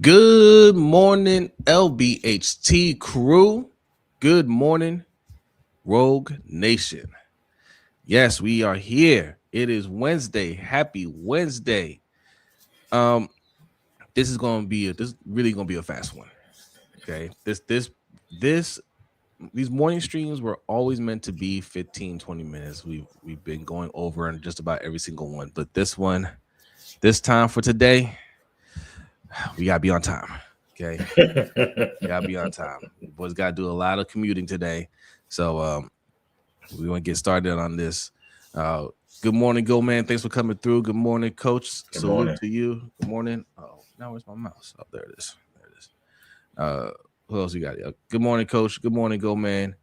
Good morning, LBHT crew. Good morning, Rogue Nation. Yes, we are here. It is Wednesday. Happy Wednesday. Um, this really gonna be a fast one. Okay. These morning streams were always meant to be 15, 20 minutes. We've been going over in just about every single one, but this time for today, we gotta be on time. Okay. Gotta be on time. Boys gotta do a lot of commuting today. So we want to get started on this. Good morning, Go Man. Thanks for coming through. Good morning, Coach. Good Salute morning. to you. Good morning. Oh, now where's my mouse? Oh, there it is. There it is. Who else you got? Good morning, Coach. Good morning, Go Man.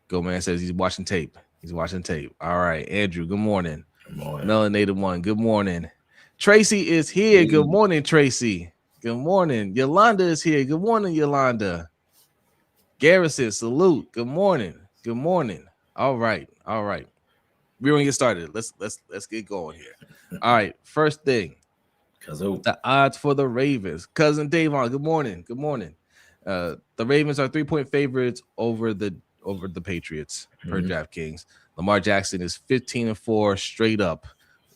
Go Man says he's watching tape. He's watching tape. All right, Andrew. Good morning. Good morning. Melanated One. Good morning. Tracy is here. Good morning, Tracy. Good morning. Yolanda is here. Good morning, Yolanda. Garrison, salute. Good morning. Good morning. All right. We're gonna get started. Let's get going here. All right. First thing, the odds for the Ravens. Cousin Davon, good morning. Good morning. The Ravens are 3-point favorites over the Patriots per DraftKings. Lamar Jackson is 15-4 straight up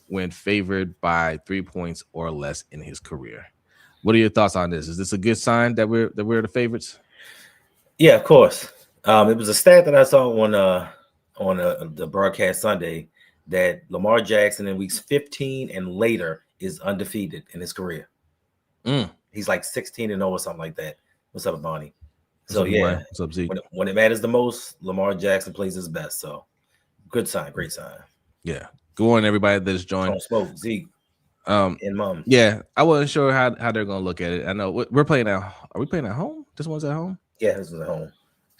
when favored by 3 points or less in his career. What are your thoughts on this? Is this a good sign that we're the favorites? Yeah, of course. It was a stat that I saw on the broadcast Sunday that Lamar Jackson in weeks 15 and later is undefeated in his career. He's like 16-0 or something like that. What's up, Bonnie? So yeah, what's up, Zeke? When it matters the most, Lamar Jackson plays his best. So good sign, great sign. Yeah. Good morning, everybody that's joined. Spoke, Zeke. And Mom. Yeah, I wasn't sure how they're gonna look at it. I know we're playing at. Are we playing at home? This one's at home. Yeah, this was at home.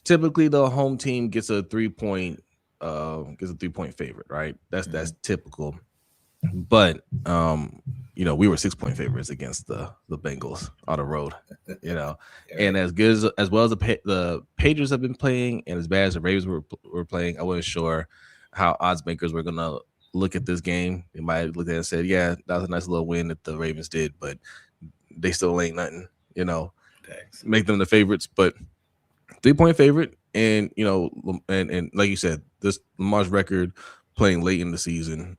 Typically, the home team gets a 3-point favorite, right? That's typical. But we were 6-point favorites against the Bengals on the road. And as good as well as the Patriots have been playing, and as bad as the Ravens were playing, I wasn't sure how odds makers were gonna look at this game. They might have looked at it and said, yeah, that was a nice little win that the Ravens did, but they still ain't nothing, Thanks. Make them the favorites. But 3-point favorite, and and like you said, this Lamar's record playing late in the season,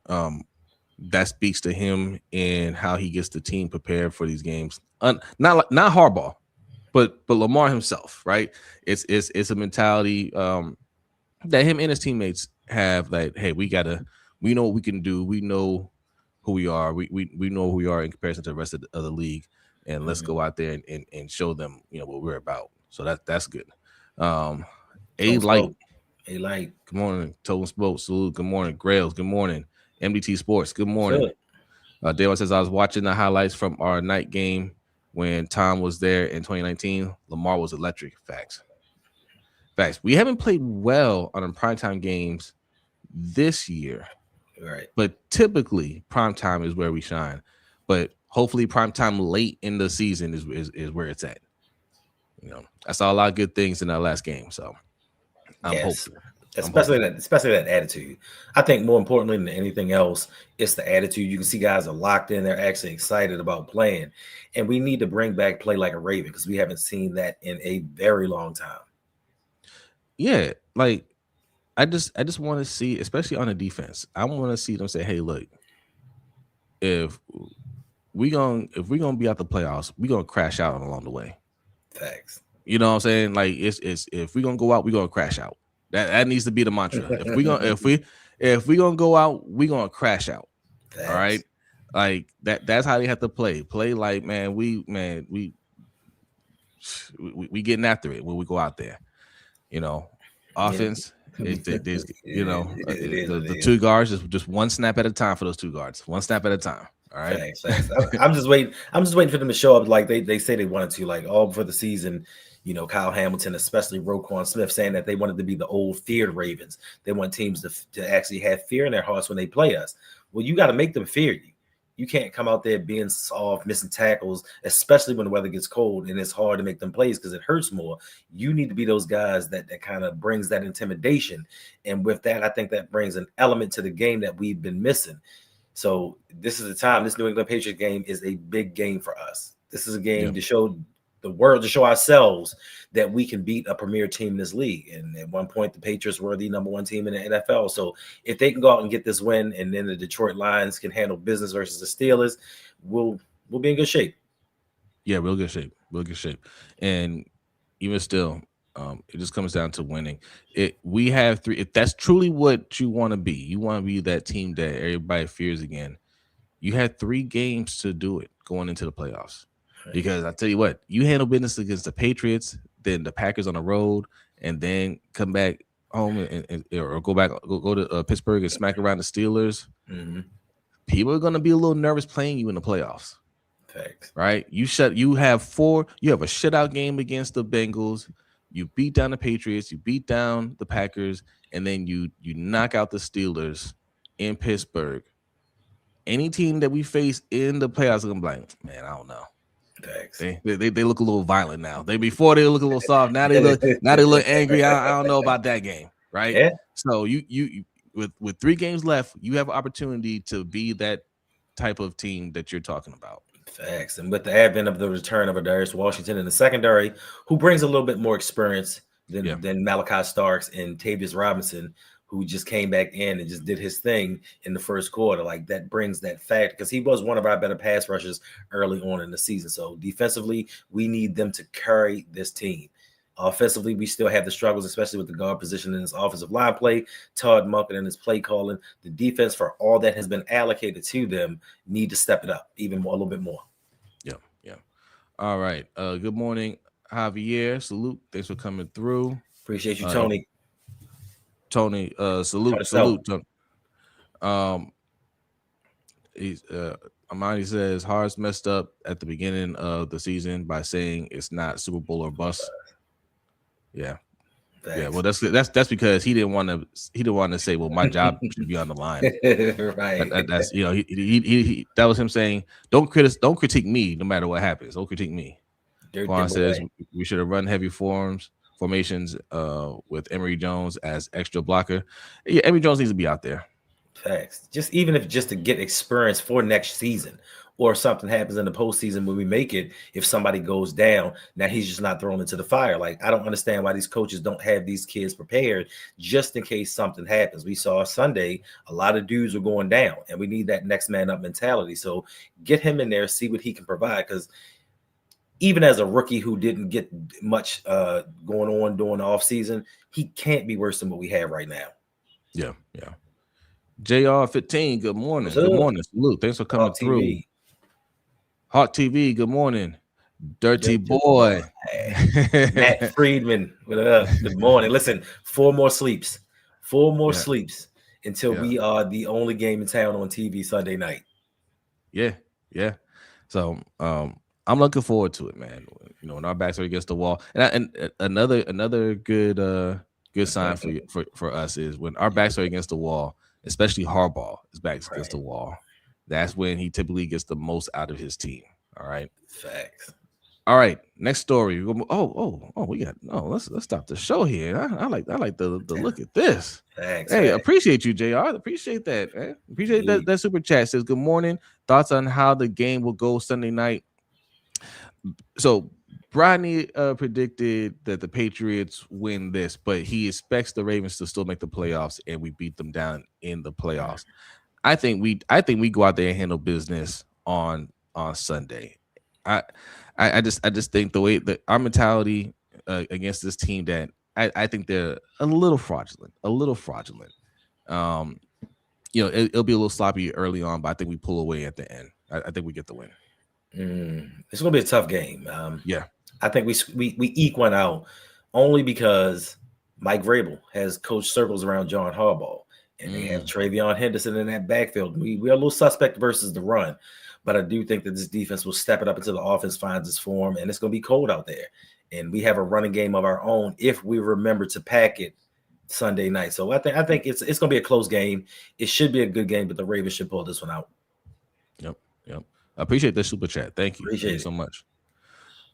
that speaks to him and how he gets the team prepared for these games. Not Harbaugh, but Lamar himself, right? It's a mentality that him and his teammates have, like, hey, we know what we can do. We know who we are. We know who we are in comparison to the rest of the league, and let's go out there and show them, what we're about. So that's good. A Light. Good morning. Total Spoke. Salute. Good morning. Grails. Good morning. MDT Sports. Good morning. Dale says, I was watching the highlights from our night game when Tom was there in 2019. Lamar was electric. Facts. We haven't played well on primetime games this year. Right. But typically, primetime is where we shine. But hopefully, primetime late in the season is where it's at. I saw a lot of good things in that last game. So I'm hopeful. Especially that attitude. I think more importantly than anything else, it's the attitude. You can see guys are locked in. They're actually excited about playing. And we need to bring back play like a Raven because we haven't seen that in a very long time. Yeah, like I just want to see, especially on the defense, I want to see them say, hey, look, if we're gonna be out the playoffs, we're gonna crash out along the way. Facts. You know what I'm saying? Like it's if we're gonna go out, we're gonna crash out. That needs to be the mantra. If we gonna go out, we're gonna crash out. Facts. All right. Like that's how they have to play. Play like, man, we getting after it when we go out there. Offense. The two guards just one snap at a time for those two guards. One snap at a time. All right. Thanks. I'm just waiting for them to show up like they say they wanted to, like all before the season. Kyle Hamilton, especially Roquan Smith, saying that they wanted to be the old feared Ravens. They want teams to actually have fear in their hearts when they play us. Well, you got to make them fear you. You can't come out there being soft, missing tackles, especially when the weather gets cold and it's hard to make them plays because it hurts more. You need to be those guys that kind of brings that intimidation. And with that, I think that brings an element to the game that we've been missing. So this is the time. This New England Patriots game is a big game for us. This is a game Yeah. to show the world, to show ourselves that we can beat a premier team in this league. And at one point, the Patriots were the number one team in the NFL. So if they can go out and get this win, and then the Detroit Lions can handle business versus the Steelers, we'll be in good shape. Yeah, real good shape. Real good shape. And even still, it just comes down to winning. We have three. If that's truly what you want to be, you want to be that team that everybody fears again. You had 3 games to do it going into the playoffs. Right. Because I tell you what, you handle business against the Patriots, then the Packers on the road, and then come back home or go to Pittsburgh and smack around the Steelers. Mm-hmm. People are going to be a little nervous playing you in the playoffs. Facts. Right? You have a shutout game against the Bengals, you beat down the Patriots, you beat down the Packers, and then you knock out the Steelers in Pittsburgh. Any team that we face in the playoffs, I'm like, man, I don't know. Facts. They look a little violent now. Before they look a little soft. Now they look angry. I don't know about that game, right? Yeah. So you with 3 games left, you have an opportunity to be that type of team that you're talking about. Facts. And with the advent of the return of Darius Washington in the secondary, who brings a little bit more experience than Malachi Starks and Tavius Robinson, who just came back in and just did his thing in the first quarter. Like, that brings that fact, because he was one of our better pass rushers early on in the season. So defensively, we need them to carry this team. Offensively, we still have the struggles, especially with the guard position in his offensive line play, Todd Monken and his play calling. The defense, for all that has been allocated to them, need to step it up even more, a little bit more. Yeah, yeah. All right. Good morning, Javier. Salute. Thanks for coming through. Appreciate you, Tony. Tony, salute. Tony. He's Amani says Hart's messed up at the beginning of the season by saying it's not Super Bowl or bust. Yeah. Thanks. Yeah, well, that's because he didn't want to say, well, my job should be on the line. Right. That's he that was him saying, don't critique me no matter what happens. Don't critique me. Quan says we should have run heavy formations with Emory Jones as extra blocker. Yeah, Emory Jones needs to be out there. Facts. Even if to get experience for next season, or if something happens in the postseason when we make it, if somebody goes down, now he's just not thrown into the fire. Like, I don't understand why these coaches don't have these kids prepared just in case something happens. We saw Sunday, a lot of dudes are going down, and we need that next man up mentality. So get him in there, see what he can provide, because even as a rookie who didn't get much going on during the offseason, he can't be worse than what we have right now. Yeah, yeah. JR15, good morning. Good morning. Salute. Thanks for coming through. Hot TV, good morning. Dirty boy. Matt Friedman, what up? Good morning. Listen, 4 more sleeps. 4 more sleeps until we are the only game in town on TV Sunday night. Yeah, yeah. So I'm looking forward to it, man. You know, when our backs are against the wall. And another good sign for us is when our backs are against the wall, especially Harbaugh is backs against the wall. That's when he typically gets the most out of his team. All right. Facts. All right. Next story. We got let's stop the show here. I like the look at this. Thanks. Hey, appreciate you, JR. Appreciate that, man. Appreciate that super chat. Says good morning. Thoughts on how the game will go Sunday night. So Brodney predicted that the Patriots win this, but he expects the Ravens to still make the playoffs, and we beat them down in the playoffs. I think we go out there and handle business on Sunday. I just think the way that our mentality against this team, that I think they're a little fraudulent. You know, it'll be a little sloppy early on, but I think we pull away at the end. I think we get the win. It's gonna be a tough game. Yeah, I think we eke one out only because Mike Vrabel has coached circles around John Harbaugh, and they have Travion Henderson in that backfield. We're a little suspect versus the run, but I do think that this defense will step it up until the offense finds its form, and it's going to be cold out there. And we have a running game of our own if we remember to pack it Sunday night. So I think it's going to be a close game. It should be a good game, but the Ravens should pull this one out. Yep. I appreciate the super chat. Thank you. Thank you so much.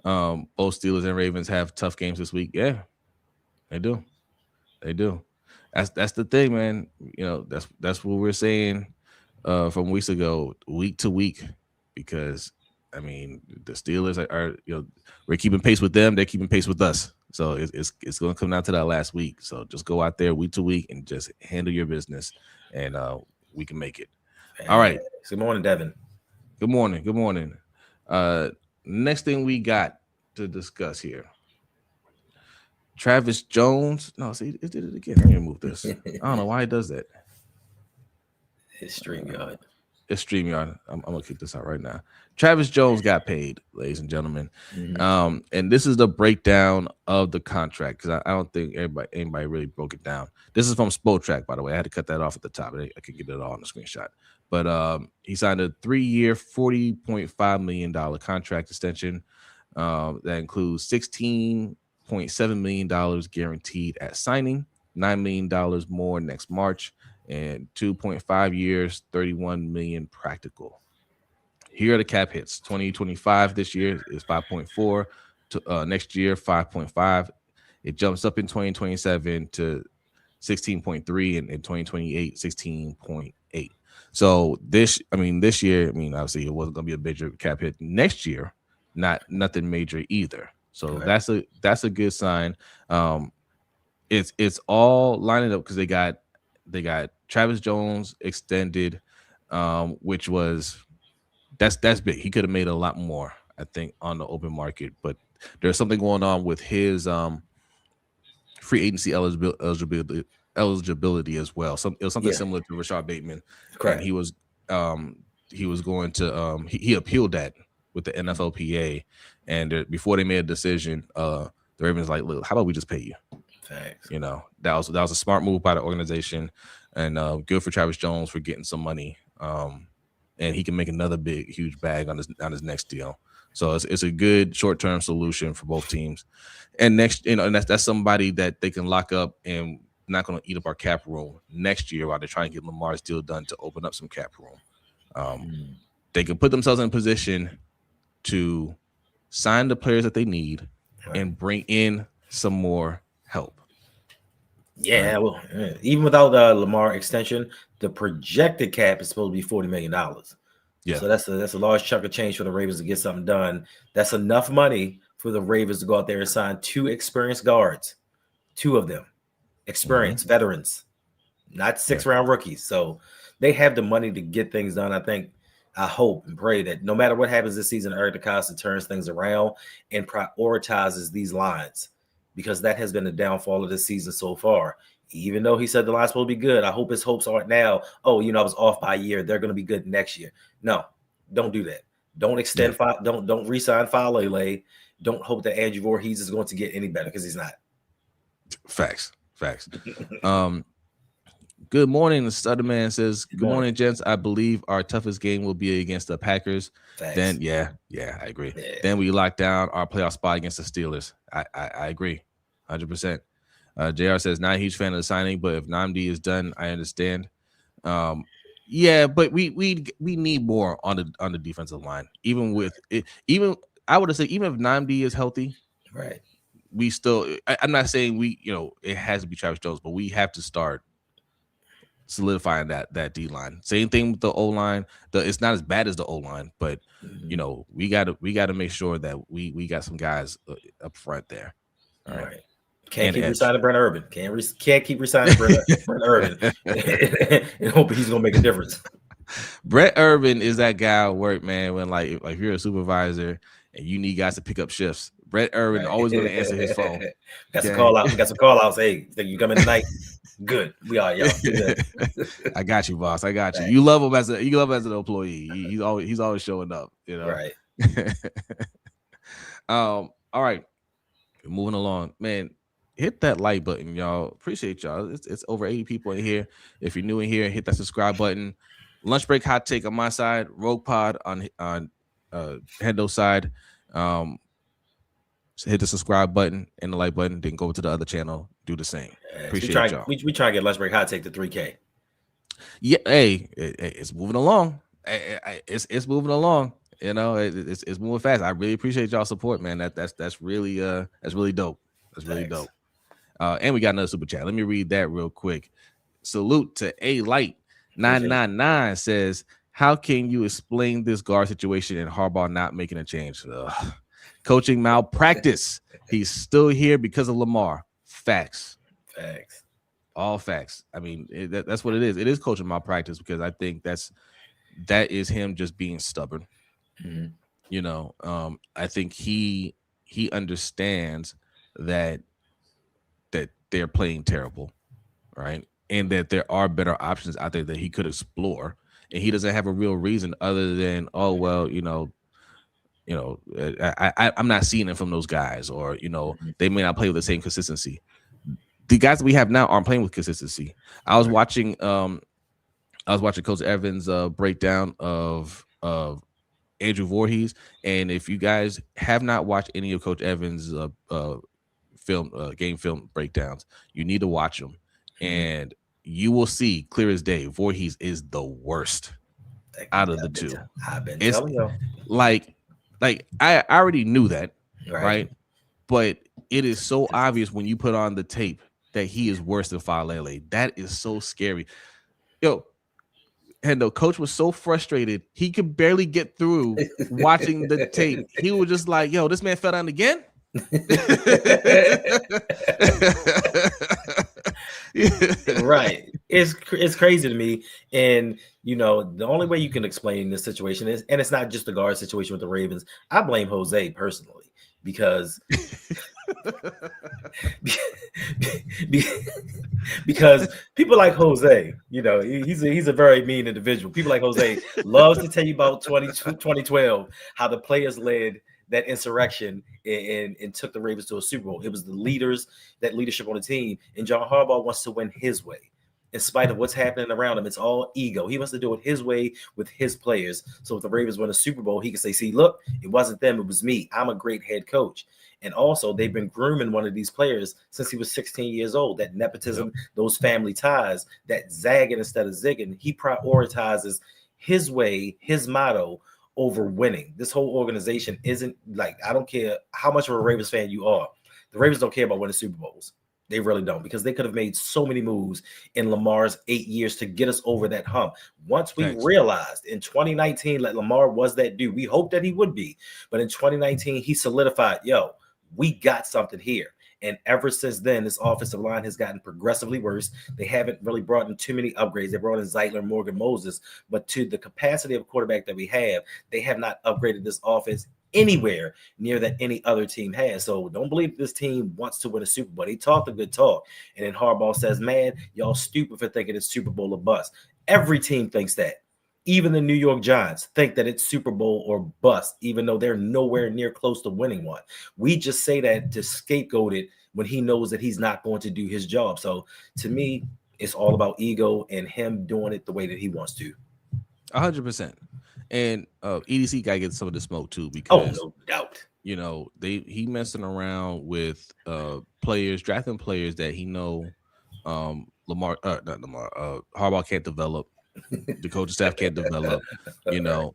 Both Steelers and Ravens have tough games this week. Yeah, they do. That's the thing, man. You know, that's what we're saying from weeks ago, week to week, because I mean, the Steelers are we're keeping pace with them. They're keeping pace with us. So it's going to come down to that last week. So just go out there week to week and just handle your business, and we can make it. All right. Good morning, Devin. Good morning. Good morning. Next thing we got to discuss here. Travis Jones. No, see, it did it again. Let me remove this. I don't know why it does that. His StreamYard. It's StreamYard. I'm gonna kick this out right now. Travis Jones got paid, ladies and gentlemen. And this is the breakdown of the contract because I don't think anybody really broke it down. This is from Spotrac, by the way. I had to cut that off at the top. I could get it all on the screenshot. But he signed a 3-year, $40.5 million contract extension that includes $16.7 million guaranteed at signing, $9 million more next March, and 2.5 years, $31 million practical. Here are the cap hits. 2025 this year is 5.4. Next year, 5.5. It jumps up in 2027 to 16.3, and in 2028, 16.8. So this year, obviously it wasn't going to be a major cap hit. Next year, nothing major either. So that's a good sign. It's all lining up because they got Travis Jones extended, which was that's big. He could have made a lot more, I think, on the open market, but there's something going on with his free agency eligibility as well. It was something similar to Rashad Bateman. Correct. And he was going to he appealed that with the NFLPA, and before they made a decision, the Ravens like, look, how about we just pay you? Thanks. That was a smart move by the organization, and good for Travis Jones for getting some money. And he can make another huge bag on his next deal. So it's a good short-term solution for both teams. And and that's somebody that they can lock up and not going to eat up our cap room next year while they're trying to get Lamar's deal done to open up some cap room. They can put themselves in a position to sign the players that they need and bring in some more help. Yeah, well, even without the Lamar extension, the projected cap is supposed to be $40 million. Yeah. So that's a large chunk of change for the Ravens to get something done. That's enough money for the Ravens to go out there and sign 2 experienced guards, 2 of them, experienced veterans, not 6-round rookies. So they have the money to get things done. I hope and pray that no matter what happens this season, Eric DeCosta turns things around and prioritizes these lines, because that has been the downfall of this season so far. Even though he said the line's supposed to be good, I hope his hopes aren't now, I was off by a year, they're going to be good next year. No, don't do that. Don't extend, don't re-sign Falele. Don't hope that Andrew Voorhees is going to get any better, because he's not. Facts. Good morning. The Stutterman says, good morning, gents. I believe our toughest game will be against the Packers. Facts. Then, I agree. Yeah. Then we lock down our playoff spot against the Steelers. I agree, 100%. JR says, not a huge fan of the signing, but if Nnamdi is done, I understand. But we need more on the defensive line. Even I would say even if Nnamdi is healthy, right? We still. I'm not saying it has to be Travis Jones, but we have to start solidifying that D line. Same thing with the O line. It's not as bad as the O line, but we got to make sure that we got some guys up front there. All right. Can't keep resigning Brent Urban. Can't keep resigning Brent Urban and hoping he's gonna make a difference. Brett Urban is that guy at work, man. When like if you're a supervisor and you need guys to pick up shifts, Brett Urban always going to answer his phone. Got some call out. We got some call outs. Hey, think you come in tonight? Good. We are, y'all. I got you, boss. I got you. You love him as an employee. He's always showing up. Right. All right. Moving along, man. Hit that like button, y'all. Appreciate y'all. It's over 80 people in here. If you're new in here, hit that subscribe button. Lunch break hot take on my side. Rogue Pod on Hendo's side. So hit the subscribe button and the like button. Then go to the other channel. Do the same. Appreciate y'all. We try to get lunch break hot take to 3K. Yeah. Hey, it's moving along. It's moving along. It's moving fast. I really appreciate y'all support, man. That's really dope. That's really dope. And we got another super chat. Let me read that real quick. Salute to A Light 999 says, How can you explain this guard situation and Harbaugh not making a change? Coaching malpractice. He's still here because of Lamar. Facts. Facts. All facts. I mean, that's what it is. It is coaching malpractice because I think that is him just being stubborn. Mm-hmm. I think he understands that they're playing terrible, right? And that there are better options out there that he could explore. And he doesn't have a real reason other than, oh well, I'm not seeing it from those guys, or Mm-hmm. they may not play with the same consistency. The guys that we have now aren't playing with consistency. I was Right. watching Coach Evans' breakdown of Andrew Voorhees, and if you guys have not watched any of Coach Evans' game film breakdowns, you need to watch them, Mm-hmm. and you will see clear as day Voorhees is the worst out of the two. I've been It's telling y'all. like I already knew that, Right. right? But it is so obvious when you put on the tape that he is worse than Falele. That is so scary. Yo, Hendo, coach was so frustrated he could barely get through watching the tape. He was just like, "Yo, this man fell down again." Right. It's crazy to me. And the only way you can explain this situation is, and it's not just the guard situation with the Ravens. I blame Jose personally because because people like Jose, he's a very mean individual. People like Jose loves to tell you about 2012, how the players led that insurrection and took the Ravens to a Super Bowl. It was the leaders, that leadership on the team, and John Harbaugh wants to win his way. In spite of what's happening around him, it's all ego. He wants to do it his way with his players. So if the Ravens win a Super Bowl, he can say, see, look, it wasn't them, it was me. I'm a great head coach. And also, they've been grooming one of these players since he was 16 years old. That nepotism, Yep. those family ties, that zagging instead of zigging. He prioritizes his way, his motto over winning. This whole organization isn't like, I don't care how much of a Ravens fan you are. The Ravens don't care about winning Super Bowls. They really don't, because they could have made so many moves in Lamar's 8 years to get us over that hump. Once we Thanks. realized in 2019 that Lamar was that dude, we hoped that he would be. But in 2019, he solidified, yo, we got something here. And ever since then, this offensive line has gotten progressively worse. They haven't really brought in too many upgrades. They brought in Zeitler, Morgan, Moses. But to the capacity of quarterback that we have, they have not upgraded this offense anywhere near that any other team has. So don't believe this team wants to win a Super Bowl. They talk the good talk. And then Harbaugh says, man, y'all stupid for thinking it's Super Bowl or bust. Every team thinks that. Even the New York Giants think that it's Super Bowl or bust, even though they're nowhere near close to winning one. We just say that to scapegoat it when he knows that he's not going to do his job. So to me, it's all about ego and him doing it the way that he wants to. 100%. And EDC guy gets some of the smoke too, Oh, because no doubt. he messing around with drafting players that he know Harbaugh can't develop, the coaching staff can't develop, and not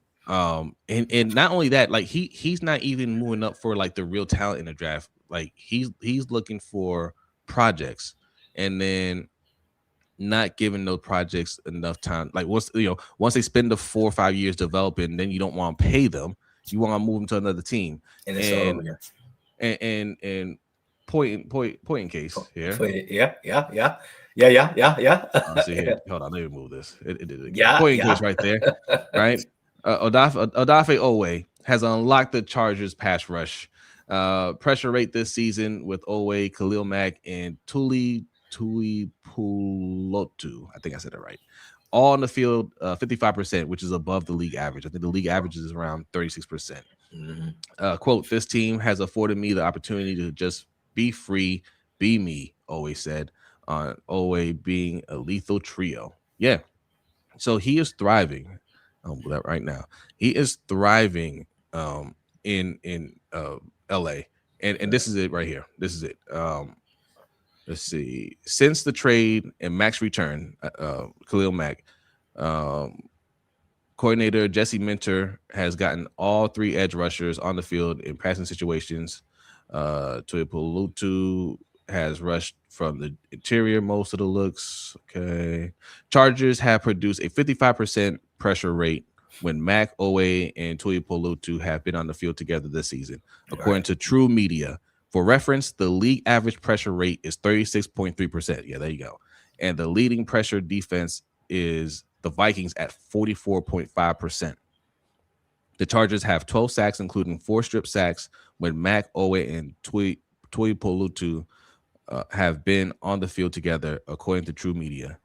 only that, like he's not even moving up for like the real talent in the draft. Like he's looking for projects, and then not giving those projects enough time. Like once they spend the 4 or 5 years developing, then you don't want to pay them. You want to move them to another team. And it's all over. And point in case here. Yeah. See here. Hold on, let me move this. It did it again. Yeah, Point in yeah. case right there. Right. Odafe Oweh has unlocked the Chargers pass rush. Pressure rate this season with Oweh, Khalil Mack, and Tuli Pulotu. I think I said it right. All on the field, 55%, which is above the league average. I think the league average is around 36%. Mm-hmm. Quote, this team has afforded me the opportunity to just be free, be me, always said, on Oweh being a lethal trio. Yeah. So he is thriving. That right now. He is thriving in LA. And this is it right here. This is it. Let's see. Since the trade and Mack's return, Khalil Mack, coordinator Jesse Minter has gotten all 3 edge rushers on the field in passing situations. Tuipulotu has rushed from the interior most of the looks. Okay. Chargers have produced a 55% pressure rate when Mac Oweh and Tuipulotu have been on the field together this season, according Right. to True Media. For reference, the league average pressure rate is 36.3%. Yeah, there you go. And the leading pressure defense is the Vikings at 44.5%. The Chargers have 12 sacks, including 4 strip sacks, when Mac Oweh and Tuipulotu have been on the field together, according to True Media.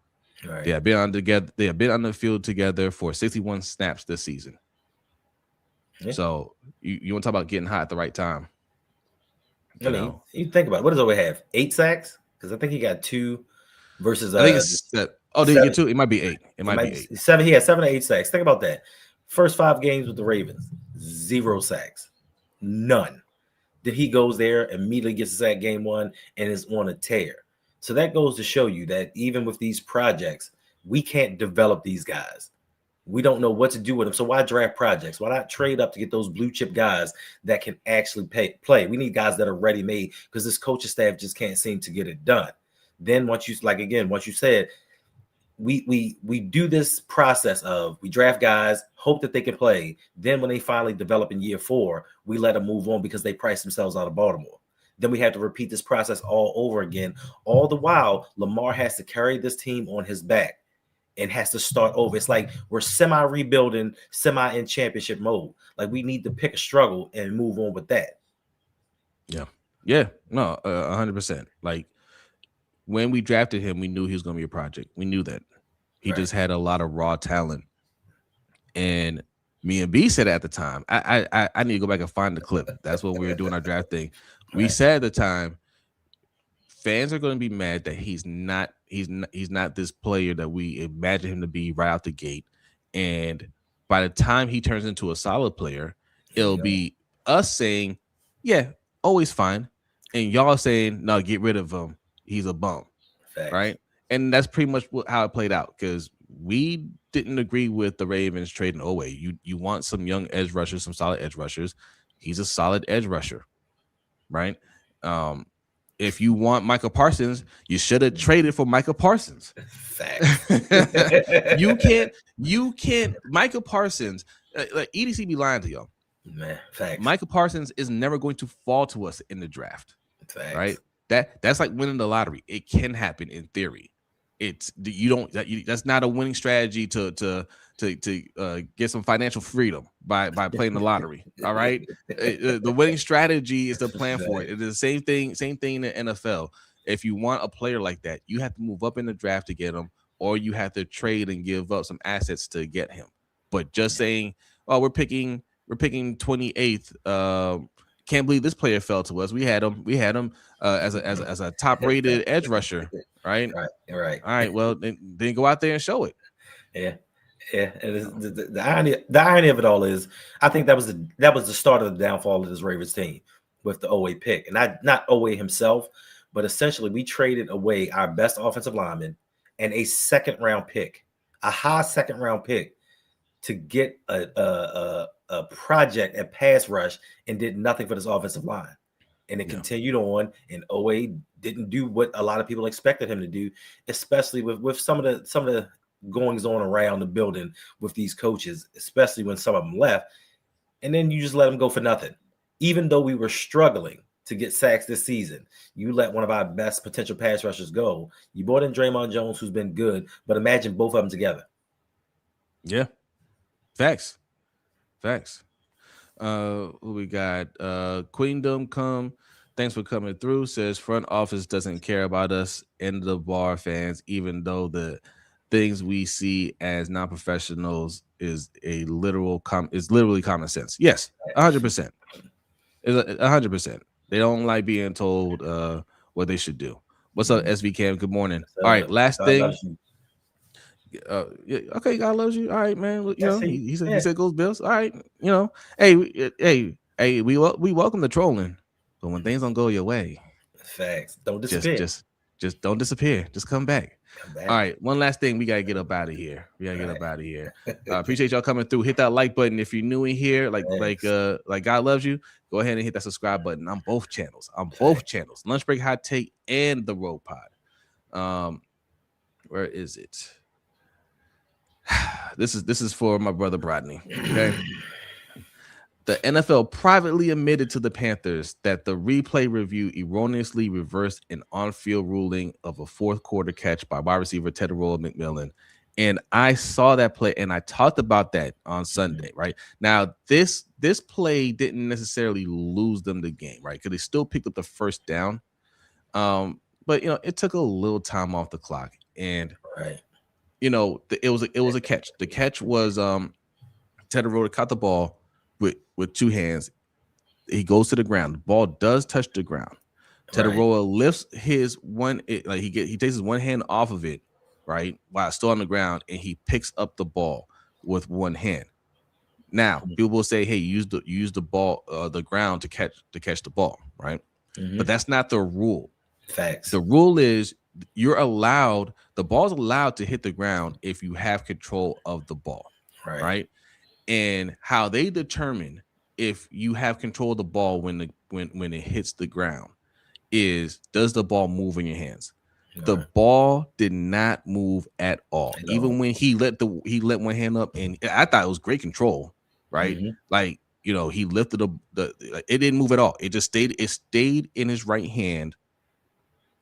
Right. They have been on together. They have been on the field together for 61 snaps this season. Yeah. So you want to talk about getting hot at the right time? I You mean, know, you think about it. What does Owe have? 8 sacks? Because I think he got 2 versus I think it's that. Oh, did you get 7. two? It might be 8. It It might might be be 8. 7. He had 7 or 8 sacks. Think about that. First 5 games with the Ravens, 0 sacks, none. Then he goes there, immediately gets a sack game 1, and is on a tear. So that goes to show you that even with these projects, we can't develop these guys. We don't know what to do with them. So why draft projects? Why not trade up to get those blue chip guys that can actually play? We need guys that are ready made because this coaching staff just can't seem to get it done. Then once you once you said we do this process of we draft guys, hope that they can play. Then when they finally develop in year 4, we let them move on because they price themselves out of Baltimore. Then we have to repeat this process all over again. All the while, Lamar has to carry this team on his back and has to start over. It's like we're semi rebuilding, semi in championship mode. Like we need to pick a struggle and move on with that. Yeah, no, 100%. Like when we drafted him, we knew he was going to be a project. We knew that he Right. just had a lot of raw talent. And me and B said at the time, I need to go back and find the clip. That's what we were doing our draft thing. We Right. said at the time, fans are going to be mad that he's not this player that we imagine him to be right out the gate. And by the time he turns into a solid player, it'll be us saying, yeah, always fine. And y'all saying, no, get rid of him. He's a bum. Facts. Right. And that's pretty much how it played out because we didn't agree with the Ravens trading Oweh. You want some young edge rushers, some solid edge rushers. He's a solid edge rusher. Right. If you want Michael Parsons, you should have traded for Michael Parsons. Facts. you can't. Michael Parsons, like EDC be lying to y'all. Man, facts. Michael Parsons is never going to fall to us in the draft. Facts. Right? That's like winning the lottery. It can happen in theory. That's not a winning strategy to get some financial freedom by playing the lottery. All right, the winning strategy is to plan for it. It is the same thing in the NFL. If you want a player like that, you have to move up in the draft to get him, or you have to trade and give up some assets to get him. But just saying, oh, we're picking 28th. Can't believe this player fell to us. We had him as a top rated edge rusher, right? Right. All right. Well, then go out there and show it. Yeah. And the irony of it all is, I think that was the start of the downfall of this Ravens team with the Oweh pick, and not Oweh himself, but essentially we traded away our best offensive lineman and a second round pick, a high second round pick, to get a project at pass rush and did nothing for this offensive line. And it continued on, and Oweh didn't do what a lot of people expected him to do, especially with some of the goings on around the building with these coaches, especially when some of them left. And then you just let them go for nothing. Even though we were struggling to get sacks this season, you let one of our best potential pass rushers go. You brought in Draymond Jones, who's been good, but imagine both of them together. Yeah. Facts. Who we got? Queendom come. Thanks for coming through. Says front office doesn't care about us and the bar fans, even though the things we see as non-professionals is literally common sense. Yes, 100%. 100%. They don't like being told what they should do. What's up, SV Cam? Good morning. All right, last thing. Okay, God loves you. All right, man. You know, he said goes Bills. All right, you know, hey, we welcome the trolling, but when things don't go your way, facts, don't disappear. Just don't disappear. Just come back. All right, one last thing. We gotta get up out of here. Appreciate y'all coming through. Hit that like button if you're new in here. Like God loves you. Go ahead and hit that subscribe button on both channels. Lunch Break, Hot Take, and the Road Pod. Where is it? This is for my brother Rodney. Okay. The NFL privately admitted to the Panthers that the replay review erroneously reversed an on-field ruling of a fourth quarter catch by wide receiver Teteroa McMillan. And I saw that play, and I talked about that on Sunday. Right now, this play didn't necessarily lose them the game, right? Because they still picked up the first down. But it took a little time off the clock, and Right. it was a catch. The catch was Teteroa caught the ball with two hands. He goes to the ground. The ball does touch the ground. Teteroa lifts his he takes his one hand off of it, right, while it's still on the ground, and he picks up the ball with one hand. Now, people will say, "Hey, use the ball, the ground to catch the ball," right? But that's not the rule. Facts. The rule is the ball's allowed to hit the ground if you have control of the ball, right? And how they determine if you have control of the ball when it hits the ground is, does the ball move in your hands? The ball did not move at all. Even when he let one hand up, and I thought it was great control, right? Like, he lifted it didn't move at all. It just stayed in his right hand,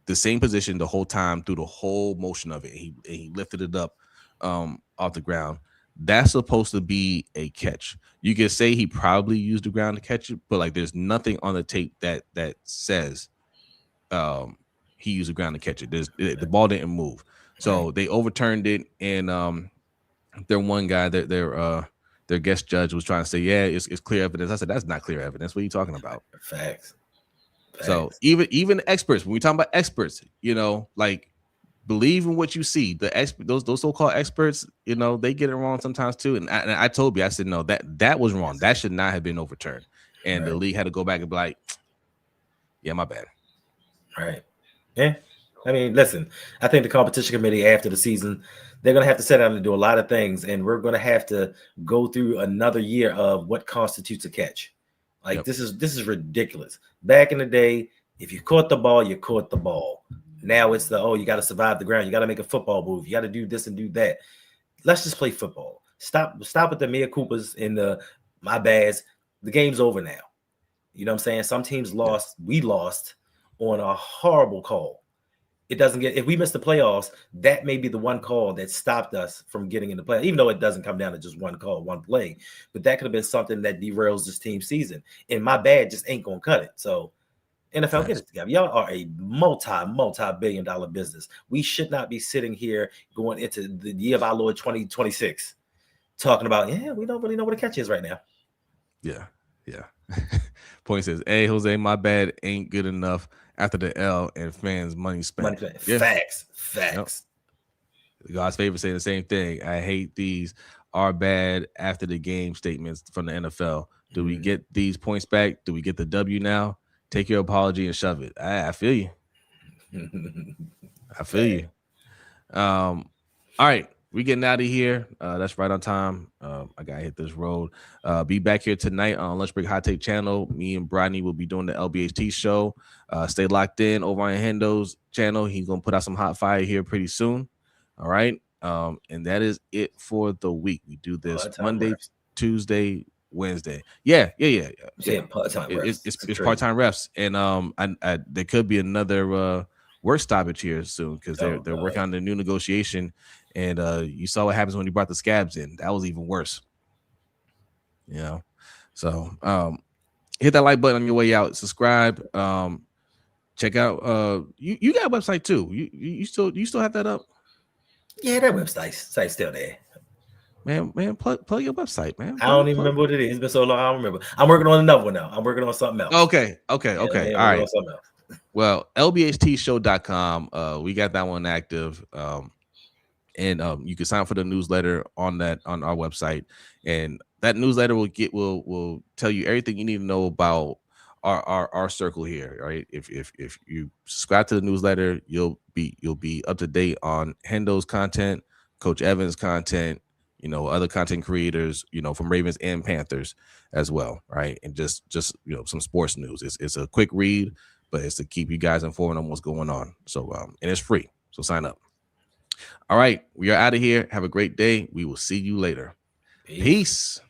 the same position the whole time through the whole motion of it. He lifted it up off the ground. That's supposed to be a catch. You can say he probably used the ground to catch it, but like, there's nothing on the tape that says he used the ground to catch it. The ball didn't move, so they overturned it. And their one guy, their guest judge, was trying to say, yeah, it's clear evidence. I said, that's not clear evidence. What are you talking about? Facts. So even experts, when we talk about experts, like, believe in what you see. Those so-called experts, they get it wrong sometimes too. And I told you, I said, no, that was wrong. That should not have been overturned. And the league had to go back and be like, yeah, my bad. Right. Yeah. I mean, listen, I think the competition committee after the season, they're going to have to sit down and do a lot of things. And we're going to have to go through another year of what constitutes a catch. Like, this is ridiculous. Back in the day, if you caught the ball, you caught the ball. Now it's you got to survive the ground. You got to make a football move. You got to do this and do that. Let's just play football. Stop with the mea culpas and the my bads. The game's over now. You know what I'm saying? Some teams lost. Yeah. We lost on a horrible call. It doesn't if we miss the playoffs, that may be the one call that stopped us from getting in the play, even though it doesn't come down to just one call, one play. But that could have been something that derails this team's season. And my bad just ain't going to cut it. So, NFL, get it together. Y'all are a multi-billion-dollar business. We should not be sitting here going into the year of our Lord 2026 talking about, we don't really know what a catch is right now. Yeah. Point says, hey, Jose, my bad ain't good enough after the L and fans' money spent. Yeah. Facts. Yep. God's favorite saying the same thing. I hate these are bad after the game statements from the NFL. Do we get these points back? Do we get the W now? Take your apology and shove it. I feel you. I feel you. All right. We getting out of here. That's right on time. I gotta hit this road. Be back here tonight on Lunch Break Hot Take channel. Me and Brodney will be doing the LBHT show. Stay locked in over on Hendo's channel. He's gonna put out some hot fire here pretty soon. All right. And that is it for the week. We do this Monday, Tuesday, Wednesday. Yeah. Part-time refs. It's part-time refs. And I there could be another work stoppage here soon because they're working on the new negotiation. And you saw what happens when you brought the scabs in. That was even worse. So hit that like button on your way out. Subscribe. Check out. You got a website too. You still have that up? Yeah, that website's still there. Man, plug your website, man. I don't even remember what it is. It's been so long. I don't remember. I'm working on another one now. I'm working on something else. Okay. All right. Well, LBHTShow.com. We got that one active. And you can sign up for the newsletter on our website, and that newsletter will tell you everything you need to know about our circle here. Right? If you subscribe to the newsletter, you'll be up to date on Hendo's content, Coach Evans' content, other content creators, from Ravens and Panthers as well, right? And just some sports news. It's a quick read, but it's to keep you guys informed on what's going on. So and it's free. So sign up. All right, we are out of here. Have a great day. We will see you later. Peace.